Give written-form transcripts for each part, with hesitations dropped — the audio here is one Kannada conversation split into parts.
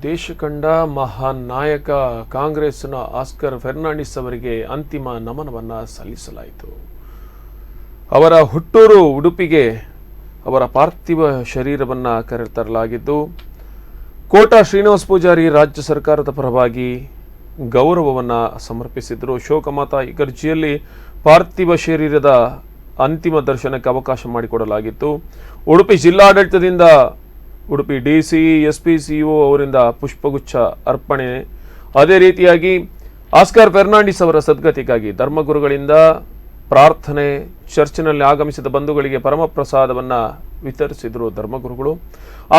ದೇಶ ಕಂಡ ಮಹಾನ್ ನಾಯಕ ಕಾಂಗ್ರೆಸ್ನ ಆಸ್ಕರ್ ಫೆರ್ನಾಂಡಿಸ್ ಅವರಿಗೆ ಅಂತಿಮ ನಮನವನ್ನು ಸಲ್ಲಿಸಲಾಯಿತು. ಅವರ ಹುಟ್ಟೂರು ಉಡುಪಿಗೆ ಅವರ ಪಾರ್ಥಿವ ಶರೀರವನ್ನು ಕರೆತರಲಾಗಿದ್ದು, ಕೋಟಾ ಶ್ರೀನಿವಾಸ ಪೂಜಾರಿ ರಾಜ್ಯ ಸರ್ಕಾರದ ಪರವಾಗಿ ಗೌರವವನ್ನು ಸಮರ್ಪಿಸಿದರು. ಶೋಕಮಾತಾ ಇಗರ್ಜಿಯಲ್ಲಿ ಪಾರ್ಥಿವ ಶರೀರದ ಅಂತಿಮ ದರ್ಶನಕ್ಕೆ ಅವಕಾಶ ಮಾಡಿಕೊಡಲಾಗಿತ್ತು. ಉಡುಪಿ ಜಿಲ್ಲಾಡಳಿತದಿಂದ ಉಡುಪಿ ಡಿಸಿ, ಎಸ್ಪಿ, ಸಿಇಒ ಅವರಿಂದ ಪುಷ್ಪಗುಚ್ಛ ಅರ್ಪಣೆ, ಅದೇ ರೀತಿಯಾಗಿ ಆಸ್ಕರ್ ಫೆರ್ನಾಂಡಿಸ್ ಅವರ ಸದ್ಗತಿಗಾಗಿ ಧರ್ಮಗುರುಗಳಿಂದ ಪ್ರಾರ್ಥನೆ, ಚರ್ಚಿನಲ್ಲಿ ಆಗಮಿಸಿದ ಬಂಧುಗಳಿಗೆ ಪರಮಪ್ರಸಾದವನ್ನು ವಿತರಿಸಿದರು ಧರ್ಮಗುರುಗಳು.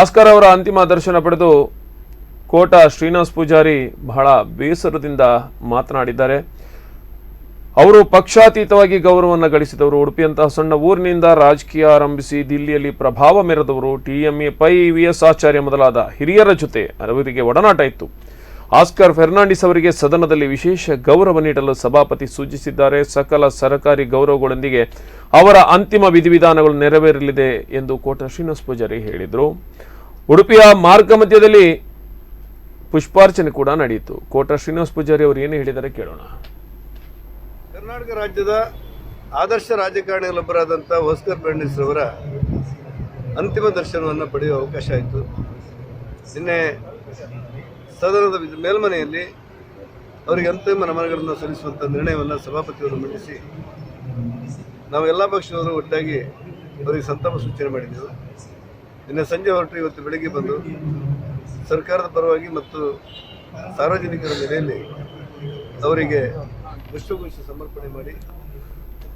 ಆಸ್ಕರ್ ಅವರ ಅಂತಿಮ ದರ್ಶನ ಪಡೆದು ಕೋಟಾ ಶ್ರೀನಿವಾಸ ಪೂಜಾರಿ ಬಹಳ ಬೇಸರದಿಂದ ಮಾತನಾಡಿದ್ದಾರೆ. ಅವರು ಪಕ್ಷಾತೀತವಾಗಿ ಗೌರವವನ್ನು ಗಳಿಸಿದವರು. ಉಡುಪಿಯಂತಹ ಸಣ್ಣ ಊರಿನಿಂದ ರಾಜಕೀಯ ಆರಂಭಿಸಿ ದಿಲ್ಲಿಯಲ್ಲಿ ಪ್ರಭಾವ ಮೆರೆದವರು. TMA ಪೈ, VS ಆಚಾರ್ಯ ಮೊದಲಾದ ಹಿರಿಯರ ಜೊತೆ ಅವರಿಗೆ ಒಡನಾಟ ಇತ್ತು. ಆಸ್ಕರ್ ಫೆರ್ನಾಂಡಿಸ್ ಅವರಿಗೆ ಸದನದಲ್ಲಿ ವಿಶೇಷ ಗೌರವ ನೀಡಲು ಸಭಾಪತಿ ಸೂಚಿಸಿದ್ದಾರೆ. ಸಕಲ ಸರ್ಕಾರಿ ಗೌರವಗಳೊಂದಿಗೆ ಅವರ ಅಂತಿಮ ವಿಧಿವಿಧಾನಗಳು ನೆರವೇರಲಿದೆ ಎಂದು ಕೋಟಾ ಶ್ರೀನಿವಾಸ ಪೂಜಾರಿ ಹೇಳಿದರು. ಉಡುಪಿಯ ಮಾರ್ಗ ಮಧ್ಯದಲ್ಲಿ ಪುಷ್ಪಾರ್ಚನೆ ಕೂಡ ನಡೆಯಿತು. ಕೋಟಾ ಶ್ರೀನಿವಾಸ ಪೂಜಾರಿ ಅವರು ಏನು ಹೇಳಿದ್ದಾರೆ ಕೇಳೋಣ. ಕರ್ನಾಟಕ ರಾಜ್ಯದ ಆದರ್ಶ ರಾಜಕಾರಣಿಗಳೊಬ್ಬರಾದಂಥ ಆಸ್ಕರ್ ಫೆರ್ನಾಂಡಿಸ್ ಅವರ ಅಂತಿಮ ದರ್ಶನವನ್ನು ಪಡೆಯುವ ಅವಕಾಶ ಆಯಿತು. ನಿನ್ನೆ ಸದನದ ಮೇಲ್ಮನೆಯಲ್ಲಿ ಅವರಿಗೆ ಅಂತಿಮ ನಮನಗಳನ್ನು ಸಲ್ಲಿಸುವಂಥ ನಿರ್ಣಯವನ್ನು ಸಭಾಪತಿಯವರು ಮಂಡಿಸಿ ನಾವು ಎಲ್ಲ ಪಕ್ಷದವರು ಒಟ್ಟಾಗಿ ಅವರಿಗೆ ಸಂತಾಪ ಸೂಚನೆ ಮಾಡಿದ್ದೆವು. ನಿನ್ನೆ ಸಂಜೆ ಹೊರಟು ಇವತ್ತು ಬೆಳಗ್ಗೆ ಬಂದು ಸರ್ಕಾರದ ಪರವಾಗಿ ಮತ್ತು ಸಾರ್ವಜನಿಕರ ನೆಲೆಯಲ್ಲಿ ಅವರಿಗೆ ಪುಷ್ಪಗುಚ್ಛ ಸಮರ್ಪಣೆ ಮಾಡಿ,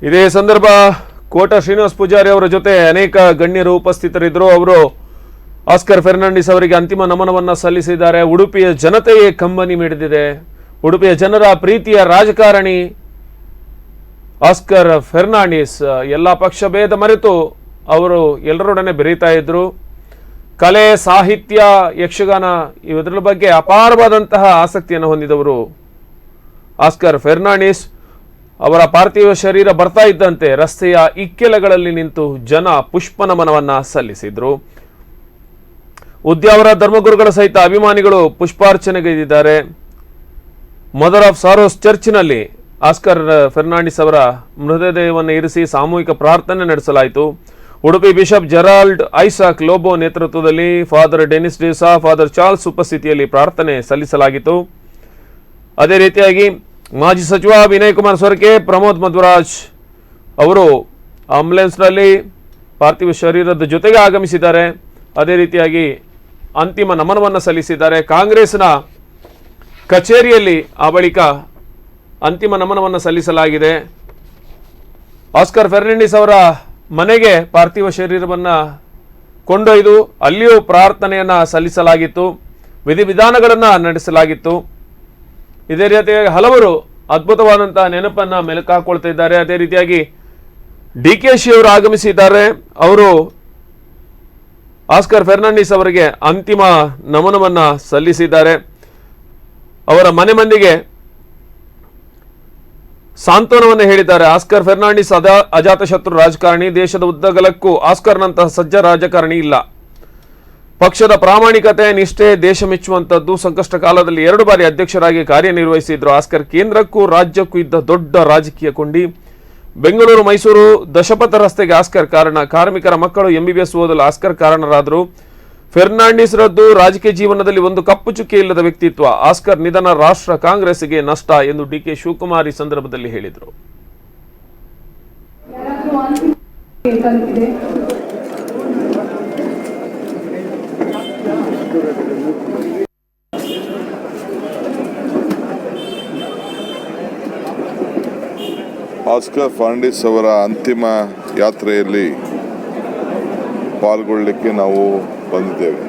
ಇದೇ ಸಂದರ್ಭ ಕೋಟಾ ಶ್ರೀನಿವಾಸ ಪೂಜಾರಿ ಅವರ ಜೊತೆ ಅನೇಕ ಗಣ್ಯರು ಉಪಸ್ಥಿತರಿದ್ದರು. ಅವರು ಆಸ್ಕರ್ ಫೆರ್ನಾಂಡಿಸ್ ಅವರಿಗೆ ಅಂತಿಮ ನಮನವನ್ನು ಸಲ್ಲಿಸಿದ್ದಾರೆ. ಉಡುಪಿಯ ಜನತೆಯೇ ಕಂಬನಿ ಮಿಡಿದಿದೆ. ಉಡುಪಿಯ ಜನರ ಪ್ರೀತಿಯ ರಾಜಕಾರಣಿ ಆಸ್ಕರ್ ಫೆರ್ನಾಂಡಿಸ್ ಎಲ್ಲ ಪಕ್ಷ ಭೇದ ಮರೆತು ಅವರು ಎಲ್ಲರೊಡನೆ ಬೆರೀತಾ ಇದ್ರು. ಕಲೆ, ಸಾಹಿತ್ಯ, ಯಕ್ಷಗಾನ ಇದರ ಬಗ್ಗೆ ಅಪಾರವಾದಂತಹ ಆಸಕ್ತಿಯನ್ನು ಹೊಂದಿದವರು ಆಸ್ಕರ್ ಫೆರ್ನಾಂಡಿಸ್. ಅವರ ಪಾರ್ಥಿವ ಶರೀರ ಬರ್ತಾ ಇದ್ದಂತೆ ರಸ್ತೆಯ ಇಕ್ಕೆಲಗಳಲ್ಲಿ ನಿಂತು ಜನ ಪುಷ್ಪ ನಮನವನ್ನು ಸಲ್ಲಿಸಿದ್ರು. ಉದ್ಯಾವರ ಧರ್ಮಗುರುಗಳ ಸಹಿತ ಅಭಿಮಾನಿಗಳು ಪುಷ್ಪಾರ್ಚನೆಗೈದಿದ್ದಾರೆ. ಮದರ್ ಆಫ್ ಸಾರೋಸ್ ಚರ್ಚ್ನಲ್ಲಿ ಆಸ್ಕರ್ ಫೆರ್ನಾಂಡಿಸ್ ಅವರ ಮೃತದೇಹವನ್ನು ಇರಿಸಿ ಸಾಮೂಹಿಕ ಪ್ರಾರ್ಥನೆ ನಡೆಸಲಾಯಿತು. ಉಡುಪಿ ಬಿಷಪ್ ಜೆರಾಲ್ಡ್ ಐಸಾಕ್ ಲೋಬೋ ನೇತೃತ್ವದಲ್ಲಿ ಫಾದರ್ ಡೆನಿಸ್ ಡೇಸಾ, ಫಾದರ್ ಚಾರ್ಲ್ಸ್ ಉಪಸ್ಥಿತಿಯಲ್ಲಿ ಪ್ರಾರ್ಥನೆ ಸಲ್ಲಿಸಲಾಗಿತ್ತು. ಅದೇ ರೀತಿಯಾಗಿ ಮಾಜಿ ಸಚಿವ ವಿನಯ್ ಕುಮಾರ್ ಸೊರಕೆ, ಪ್ರಮೋದ್ ಮಧ್ವರಾಜ್ ಅವರು ಆಂಬ್ಯುಲೆನ್ಸ್ನಲ್ಲಿ ಪಾರ್ಥಿವ ಶರೀರದ ಜೊತೆಗೆ ಆಗಮಿಸಿದ್ದಾರೆ. ಅದೇ ರೀತಿಯಾಗಿ ಅಂತಿಮ ನಮನವನ್ನು ಸಲ್ಲಿಸಿದ್ದಾರೆ. ಕಾಂಗ್ರೆಸ್ನ ಕಚೇರಿಯಲ್ಲಿ ಆ ಬಳಿಕ ಅಂತಿಮ ನಮನವನ್ನು ಸಲ್ಲಿಸಲಾಗಿದೆ. ಆಸ್ಕರ್ ಫೆರ್ನಾಂಡಿಸ್ ಅವರ ಮನೆಗೆ ಪಾರ್ಥಿವ ಶರೀರವನ್ನು ಕೊಂಡೊಯ್ದು ಅಲ್ಲಿಯೂ ಪ್ರಾರ್ಥನೆಯನ್ನು ಸಲ್ಲಿಸಲಾಗಿತ್ತು, ವಿಧಿವಿಧಾನಗಳನ್ನು ನಡೆಸಲಾಗಿತ್ತು. ಇದೇ ರೀತಿಯಾಗಿ ಹಲವರು ಅದ್ಭುತವಾದಂತಹ ನೆನಪನ್ನು ಮೆಲುಕಾಕೊಳ್ತಾ ಇದ್ದಾರೆ. ಅದೇ ರೀತಿಯಾಗಿ DKಶಿ ಅವರು ಆಗಮಿಸಿದ್ದಾರೆ. ಅವರು ಆಸ್ಕರ್ ಫೆರ್ನಾಂಡಿಸ್ ಅವರಿಗೆ ಅಂತಿಮ ನಮನವನ್ನು ಸಲ್ಲಿಸಿದ್ದಾರೆ. ಅವರ ಮನೆ ಮಂದಿಗೆ ಸಾಂತ್ವನವನ್ನು ಹೇಳಿದ್ದಾರೆ. ಆಸ್ಕರ್ ಫೆರ್ನಾಂಡಿಸ್ ಅಜಾತಶತ್ರು ರಾಜಕಾರಣಿ. ದೇಶದ ಉದ್ದಗಲಕ್ಕೂ ಆಸ್ಕರ್ನಂತಹ ಸಜ್ಜ ರಾಜಕಾರಣಿ ಇಲ್ಲ. ಪಕ್ಷದ ಪ್ರಾಮಾಣಿಕತೆ, ನಿಷ್ಠೆ ದೇಶ ಮೆಚ್ಚುವಂಥದ್ದು. ಸಂಕಷ್ಟ ಕಾಲದಲ್ಲಿ 2 ಬಾರಿ ಅಧ್ಯಕ್ಷರಾಗಿ ಕಾರ್ಯನಿರ್ವಹಿಸಿದ್ರು. ಆಸ್ಕರ್ ಕೇಂದ್ರಕ್ಕೂ ರಾಜ್ಯಕ್ಕೂ ಇದ್ದ ದೊಡ್ಡ ರಾಜಕೀಯ ಕೊಂಡಿ. ಬೆಂಗಳೂರು, ಮೈಸೂರು ದಶಪಥ ರಸ್ತೆಗೆ ಆಸ್ಕರ್ ಕಾರಣ. ಕಾರ್ಮಿಕರ ಮಕ್ಕಳು MBBS ಓದಲು ಆಸ್ಕರ್ ಕಾರಣರಾದರು. ಫೆರ್ನಾಂಡಿಸ್ ರದ್ದು ರಾಜಕೀಯ ಜೀವನದಲ್ಲಿ ಒಂದು ಕಪ್ಪು ಚುಕ್ಕೆ ಇಲ್ಲದ ವ್ಯಕ್ತಿತ್ವ. ಆಸ್ಕರ್ ನಿಧನ ರಾಷ್ಟ್ರ ಕಾಂಗ್ರೆಸ್ಗೆ ನಷ್ಟ ಎಂದು DK ಶಿವಕುಮಾರ್ ಈ ಸಂದರ್ಭದಲ್ಲಿ ಹೇಳಿದರು. ಆಸ್ಕರ್ ಫೆರ್ನಾಂಡಿಸ್ ಅವರ ಅಂತಿಮ ಯಾತ್ರೆಯಲ್ಲಿ ಪಾಲ್ಗೊಳ್ಳಲಿಕ್ಕೆ ನಾವು ಬಂದಿದ್ದೇವೆ.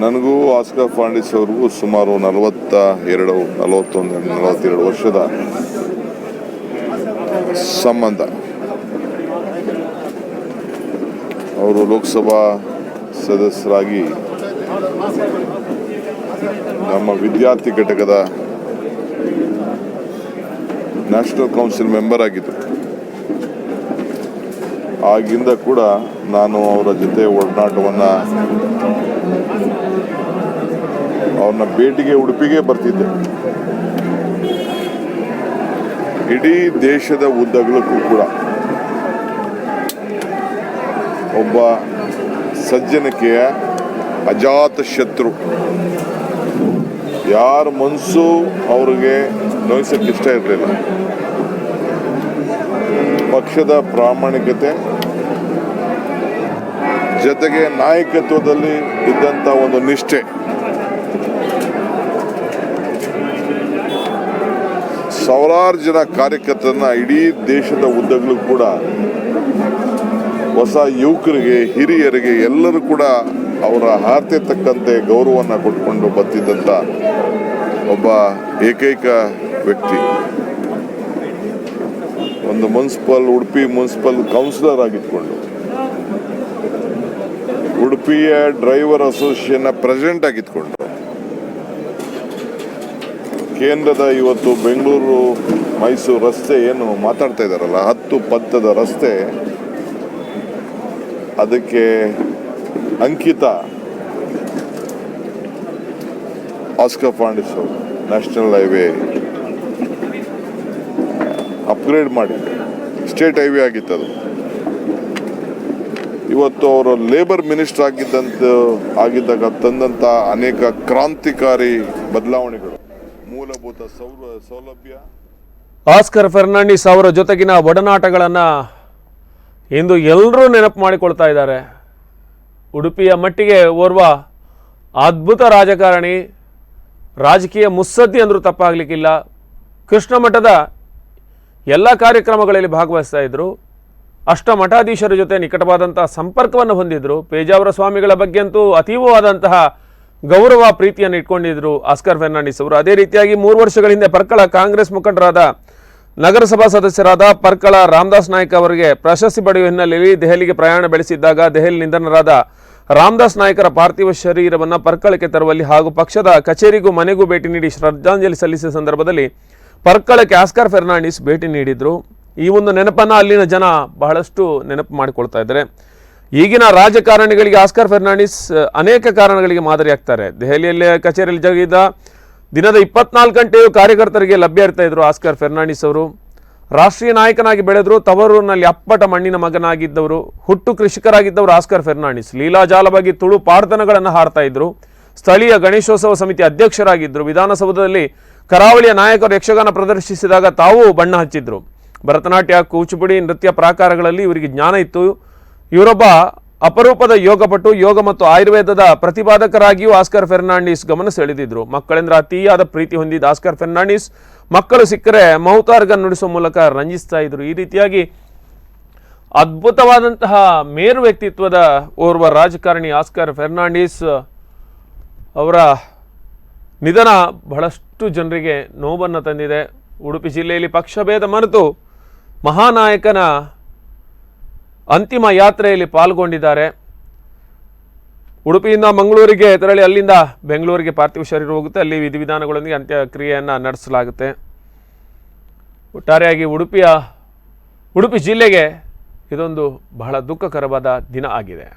ನನಗೂ ಆಸ್ಕರ್ ಫೆರ್ನಾಂಡಿಸ್ ಅವ್ರಿಗೂ ಸುಮಾರು 42 ವರ್ಷದ ಸಂಬಂಧ. ಅವರು ಲೋಕಸಭಾ ಸದಸ್ಯರಾಗಿ ನಮ್ಮ ವಿದ್ಯಾರ್ಥಿ ಘಟಕದ ನ್ಯಾಷನಲ್ ಕೌನ್ಸಿಲ್ ಮೆಂಬರ್ ಆಗಿದ್ದರು. ಆಗಿಂದ ಕೂಡ ನಾನು ಅವರ ಜೊತೆ ಒಡನಾಟವನ್ನು ಅವ್ರನ್ನ ಭೇಟಿಗೆ ಉಡುಪಿಗೆ ಬರ್ತಿದ್ದೆ. ಇಡೀ ದೇಶದ ಉದ್ದಗಲಕ್ಕೂ ಕೂಡ ಒಬ್ಬ ಸಜ್ಜನಿಕೆಯ ಅಜಾತ ಶತ್ರು, ಯಾರ ಮನಸ್ಸು ಅವ್ರಿಗೆ ನೋಯಿಸಕ್ಕೆ ಇಷ್ಟ ಇರಲಿಲ್ಲ. ಪಕ್ಷದ ಪ್ರಾಮಾಣಿಕತೆ ಜೊತೆಗೆ ನಾಯಕತ್ವದಲ್ಲಿ ಇದ್ದಂಥ ಒಂದು ನಿಷ್ಠೆ, ಸಾವಿರಾರು ಜನ ಕಾರ್ಯಕರ್ತರನ್ನ ಇಡೀ ದೇಶದ ಉದ್ದಗಲೂ ಕೂಡ ಹೊಸ ಯುವಕರಿಗೆ, ಹಿರಿಯರಿಗೆ ಎಲ್ಲರೂ ಕೂಡ ಅವರ ಆರ್ತೆ ತಕ್ಕಂತೆ ಗೌರವವನ್ನು ಕೊಟ್ಕೊಂಡು ಬರ್ತಿದ್ದಂಥ ಒಬ್ಬ ಏಕೈಕ ವ್ಯಕ್ತಿ. ಒಂದು ಉಡುಪಿ ಮುನ್ಸಿಪಲ್ ಕೌನ್ಸಿಲರ್ ಆಗಿದ್ಕೊಂಡು, ಉಡುಪಿಯ ಡ್ರೈವರ್ ಅಸೋಸಿಯೇಷನ್ನ ಪ್ರೆಸಿಡೆಂಟ್ ಆಗಿದ್ಕೊಂಡು, ಕೇಂದ್ರದ ಇವತ್ತು ಬೆಂಗಳೂರು ಮೈಸೂರು ರಸ್ತೆ ಏನು ಮಾತಾಡ್ತಾ ಇದ್ದಾರಲ್ಲ, 10 ಪಥದ ರಸ್ತೆ, ಅದಕ್ಕೆ ಅಂಕಿತ ಆಸ್ಕರ್ ಫರ್ನಾಂಡಿಸ್ ಅವರು ನ್ಯಾಷನಲ್ ಹೈವೇ ಅಪ್ಗ್ರೇಡ್ ಮಾಡಿ ಸ್ಟೇಟ್ ಹೈವೇ ಆಗಿತ್ತದು. ಇವತ್ತು ಅವರು ಲೇಬರ್ ಮಿನಿಸ್ಟರ್ ಆಗಿದ್ದಾಗ ತಂದಂಥ ಅನೇಕ ಕ್ರಾಂತಿಕಾರಿ ಬದಲಾವಣೆಗಳು, ಮೂಲಭೂತ ಸೌಲಭ್ಯ. ಆಸ್ಕರ್ ಫರ್ನಾಂಡಿಸ್ ಅವರ ಜೊತೆಗಿನ ಒಡನಾಟಗಳನ್ನು ಇಂದು ಎಲ್ಲರೂ ನೆನಪು ಮಾಡಿಕೊಳ್ತಾ ಇದ್ದಾರೆ. ಉಡುಪಿಯ ಮಟ್ಟಿಗೆ ಓರ್ವ ಅದ್ಭುತ ರಾಜಕಾರಣಿ, ರಾಜಕೀಯ ಮುತ್ಸದ್ದಿ ಅಂದರೂ ತಪ್ಪಾಗಲಿಕ್ಕಿಲ್ಲ. ಕೃಷ್ಣ ಮಠದ ಎಲ್ಲ ಕಾರ್ಯಕ್ರಮಗಳಲ್ಲಿ ಭಾಗವಹಿಸ್ತಾ ಇದ್ದರು. ಅಷ್ಟಮಠಾಧೀಶರ ಜೊತೆ ನಿಕಟವಾದಂತಹ ಸಂಪರ್ಕವನ್ನು ಹೊಂದಿದ್ರು. ಪೇಜಾವರ ಸ್ವಾಮಿಗಳ ಬಗ್ಗೆ ಅಂತೂ ಅತೀವವಾದಂತಹ ಗೌರವ ಪ್ರೀತಿಯನ್ನು ಇಟ್ಕೊಂಡಿದ್ರು ಆಸ್ಕರ್ ಫರ್ನಾಂಡಿಸ್ ಅವರು. ಅದೇ ರೀತಿಯಾಗಿ 3 ವರ್ಷಗಳ ಹಿಂದೆ ಪರ್ಕಳ ಕಾಂಗ್ರೆಸ್ ಮುಖಂಡರಾದ ನಗರಸಭಾ ಸದಸ್ಯರಾದ ಪರ್ಕಳ ರಾಮದಾಸ್ ನಾಯ್ಕ ಅವರಿಗೆ ಪ್ರಶಸ್ತಿ ಪಡೆಯುವ ಹಿನ್ನೆಲೆಯಲ್ಲಿ ದೆಹಲಿಗೆ ಪ್ರಯಾಣ ಬೆಳೆಸಿದ್ದಾಗ ದೆಹಲಿ ನಿಧನರಾದ ರಾಮದಾಸ್ ನಾಯ್ಕರ ಪಾರ್ಥಿವ ಶರೀರವನ್ನು ಪರ್ಕಳಕ್ಕೆ ತರುವಲ್ಲಿ ಹಾಗೂ ಪಕ್ಷದ ಕಚೇರಿಗೂ ಮನೆಗೂ ಭೇಟಿ ನೀಡಿ ಶ್ರದ್ಧಾಂಜಲಿ ಸಲ್ಲಿಸಿದ ಸಂದರ್ಭದಲ್ಲಿ ಪರ್ಕಳಕ್ಕೆ ಆಸ್ಕರ್ ಫರ್ನಾಂಡಿಸ್ ಭೇಟಿ ನೀಡಿದ್ರು. ಈ ಒಂದು ನೆನಪನ್ನು ಅಲ್ಲಿನ ಜನ ಬಹಳಷ್ಟು ನೆನಪು ಮಾಡಿಕೊಳ್ತಾ ಇದ್ದಾರೆ. ಈಗಿನ ರಾಜಕಾರಣಿಗಳಿಗೆ ಆಸ್ಕರ್ ಫರ್ನಾಂಡಿಸ್ ಅನೇಕ ಕಾರಣಗಳಿಗೆ ಮಾದರಿಯಾಗ್ತಾರೆ. ದೆಹಲಿಯಲ್ಲೇ ಕಚೇರಿಯಲ್ಲಿ ಜರುಗಿದ ದಿನದ 24 ಗಂಟೆಯೂ ಕಾರ್ಯಕರ್ತರಿಗೆ ಲಭ್ಯ ಇರ್ತಾ ಇದ್ರು ಆಸ್ಕರ್ ಫರ್ನಾಂಡಿಸ್ ಅವರು. ರಾಷ್ಟ್ರೀಯ ನಾಯಕನಾಗಿ ಬೆಳೆದ್ರು. ತವರೂರಿನಲ್ಲಿ ಅಪ್ಪಟ ಮಣ್ಣಿನ ಮಗನಾಗಿದ್ದವರು, ಹುಟ್ಟು ಕೃಷಿಕರಾಗಿದ್ದವರು ಆಸ್ಕರ್ ಫರ್ನಾಂಡಿಸ್. ಲೀಲಾಜಾಲವಾಗಿ ತುಳು ಪಾಡ್ದನಗಳನ್ನು ಹಾರ್ತಾ ಇದ್ರು. ಸ್ಥಳೀಯ ಗಣೇಶೋತ್ಸವ ಸಮಿತಿ ಅಧ್ಯಕ್ಷರಾಗಿದ್ದರು. ವಿಧಾನಸೌಧದಲ್ಲಿ ಕರಾವಳಿಯ ನಾಯಕರು ಯಕ್ಷಗಾನ ಪ್ರದರ್ಶಿಸಿದಾಗ ತಾವೂ ಬಣ್ಣ ಹಚ್ಚಿದ್ರು. ಭರತನಾಟ್ಯ, ಕೂಚುಪುಡಿ, ನೃತ್ಯ ಪ್ರಾಕಾರಗಳಲ್ಲಿ ಇವರಿಗೆ ಜ್ಞಾನ ಇತ್ತು. ಇವರೊಬ್ಬ ಅಪರೂಪದ ಯೋಗಪಟು. ಯೋಗ ಮತ್ತು ಆಯುರ್ವೇದದ ಪ್ರತಿಪಾದಕರಾಗಿಯೂ ಆಸ್ಕರ್ ಫರ್ನಾಂಡಿಸ್ ಗಮನ ಸೆಳೆದಿದ್ರು. ಮಕ್ಕಳೆಂದ್ರೆ ಅತಿಯಾದ ಪ್ರೀತಿ ಹೊಂದಿದ್ದ ಆಸ್ಕರ್ ಫರ್ನಾಂಡಿಸ್ ಮಕ್ಕಳು ಸಿಕ್ಕರೆ ಮೌತಾರ್ಗನ್ ನುಡಿಸುವ ಮೂಲಕ ರಂಜಿಸ್ತಾ ಇದ್ರು. ಈ ರೀತಿಯಾಗಿ ಅದ್ಭುತವಾದಂತಹ ಮೇರು ವ್ಯಕ್ತಿತ್ವದ ಓರ್ವ ರಾಜಕಾರಣಿ ಆಸ್ಕರ್ ಫರ್ನಾಂಡಿಸ್ ಅವರ ನಿಧನ ಬಹಳಷ್ಟು ಜನರಿಗೆ ನೋವನ್ನು ತಂದಿದೆ. ಉಡುಪಿ ಜಿಲ್ಲೆಯಲ್ಲಿ ಪಕ್ಷಭೇದ ಮರೆತು ಮಹಾನಾಯಕನ ಅಂತಿಮ ಯಾತ್ರೆಯಲ್ಲಿ ಪಾಲ್ಗೊಂಡಿದ್ದಾರೆ. ಉಡುಪಿಯಿಂದ ಮಂಗಳೂರಿಗೆ ತೆರಳಿ ಅಲ್ಲಿಂದ ಬೆಂಗಳೂರಿಗೆ ಪಾರ್ಥಿವ ಶರೀರ ಹೋಗುತ್ತೆ. ಅಲ್ಲಿ ವಿಧಿವಿಧಾನಗಳೊಂದಿಗೆ ಅಂತ್ಯಕ್ರಿಯೆಯನ್ನು ನಡೆಸಲಾಗುತ್ತೆ. ಒಟ್ಟಾರೆಯಾಗಿ ಉಡುಪಿ ಜಿಲ್ಲೆಗೆ ಇದೊಂದು ಬಹಳ ದುಃಖಕರವಾದ ದಿನ ಆಗಿದೆ.